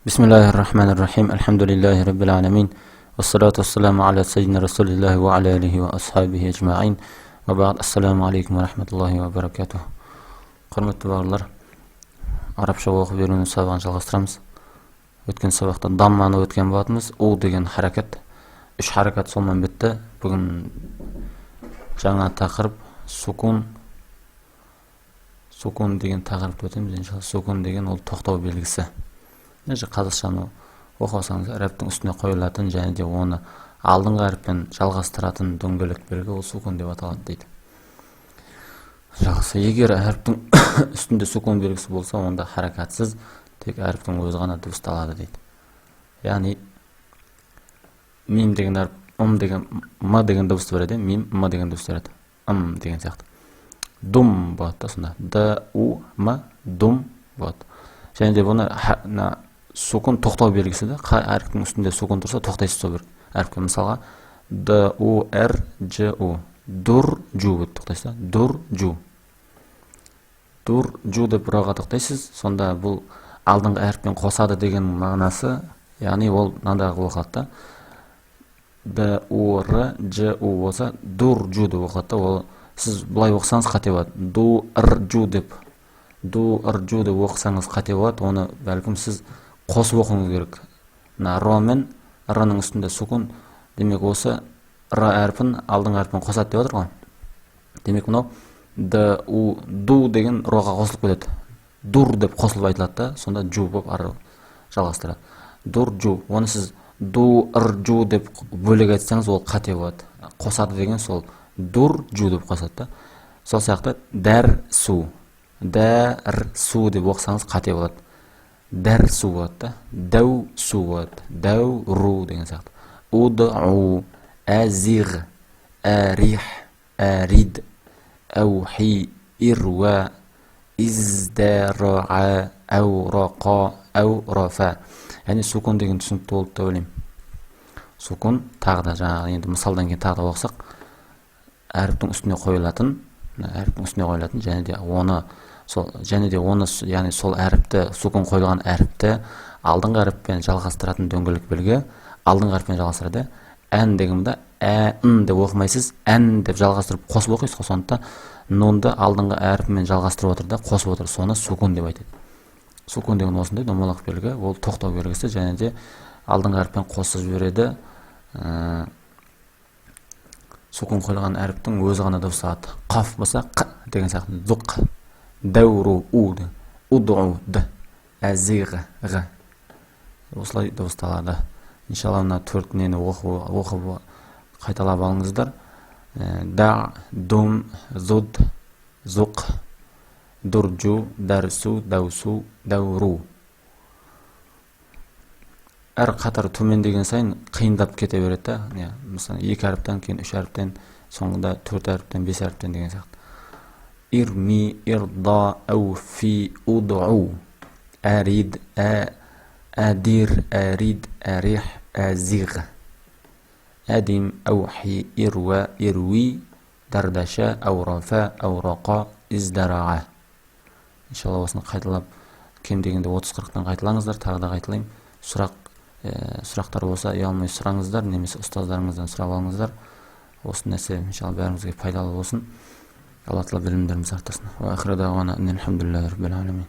بسم الله الرحمن الرحيم. الحمد لله رب العالمين، والصلاة والسلام على سيدنا رسول الله وعلى آله وأصحابه أجمعين. وبعد. السلام عليكم ورحمة الله وبركاته. Құрметті балалар, арабша оқып үйрену сабағын жалғастырамыз. Өткен сабақта дамманы өткен болатынбыз. У деген харакат, 3 харакат сонымен бітті. Бүгін жаңа тақырып сукун деген тақырыпты өтеміз. Иншалла сукун деген ол тоқтау белгісі. Қазақшаны оқысаңыз, әріптің үстіне қойылатын және де оны алдыңғы әріппен жалғастыратын дөңгелек белгі ол сукун деп аталады дейді. Жақсы, егер әріптің үстінде сукун белгісі болса, онда харакатсыз тек әріптің өзі ғана дыбысталады дейді. Яғни мим деген әріп м деген дыбысты береді, мим м деген дыбысты береді. Деген сияқты. Дум болады, сонда д у м дум болады. Және де бұны сукун тоқтау белгісі де, әріптің үстінде сукун тұрса тоқтайсыз сол бір әріпке. Мысалға д у р ж у дур жу деп тоқтайсыз. Дур жу деп бұраға тоқтайсыз. Сонда бұл алдыңғы әріппен қосады деген мағынасы, яғни ол мынандай оқылады. д у р ж у болса дур жу деп оқылады. Ол сіз бұлай оқысаңыз қате болады. ду р жу деп оқысаңыз қате болады. Оны бәлкім сіз қосып оқуыңыз керек. Ро мен р-ның үстінде сукун. Демек осы р әрпін алдыңғы әрпін қосады деп отыр ғой. Демек мынау ду деген роға қосылып кетеді. Дур деп қосылып айтылады да, сонда жу болып ары жалғастырады. Дур жу. Оны сіз ду р жу деп бөлек айтсаңыз ол қате болады. Қосады деген сол дур жу деп қосады да. Сол сияқты дәр су деп оқысаңыз қате болады. Дәр су болады да. Дәу су болады. Дәу ру деген сияқты. Уду әзир әрих әрид әухи ирва издәра'a әурақа әурафа. Яғни сукун деген түсінікті болды деп ойлаймын. Сукун тағы да жаңағы енді мысалдан кейін тағы да оқысақ, әріптің үстіне қойылатын және де оны яғни сол әріпті, сукун қойылған әріпті алдыңғы әріппен жалғастыратын дөңгелек белгі, алдыңғы әріппен жалғастырады. Ән дегенде ән деп оқымайсыз, ән деп жалғастырып қосып оқисыз ғой. Сондықтан нунды алдыңғы әріппен жалғастырып отыр да, қосып отыр. Соны сукун деп айтады. Сукун деген осындай домалақ белгі, ол тоқтау белгісі, және де алдыңғы әріппен қосып жібереді. Сукун қойылған әріптің өзі ғана дыбысталады. Қаф болса қ деген сияқты. Зуқ, дәуру у, уду д, әзиғ ғ. Осылай дыбысталады. Иншалла мына 4 нені оқып қайталап алыңыздар. Да, дум, зуд, зуқ, дурджу, дәрсу, дәусу, дәуру. Әр қатар төмендеген сайын қиындап кете береді. Мысалы 2 әріптен кейін 3 әріптен, соңында 4 әріптен, 5 әріптен деген сияқты. Ирми, ирда, әуфи, уду, әрид, әдир, әрид, әрих, әзиғ. Әдим, әухи, ирва, ирви, дәрдаша, әурафа, әурақа, издәра'a. Иншалла осыны қайталап, кем дегенде 30-40-тан қайталаңыздар. Тағы да қайталайым. Сұрақтар болса ұялмай сұраңыздар, немесе ұстаздарыңыздан сұрап алыңыздар. Осы нәрсе иншалла бәрімізге пайдалы болсын. Алла тағала білімдерімізді арттырсын. Ва ахиру дағуана анил хамдулиллахи раббил аламин.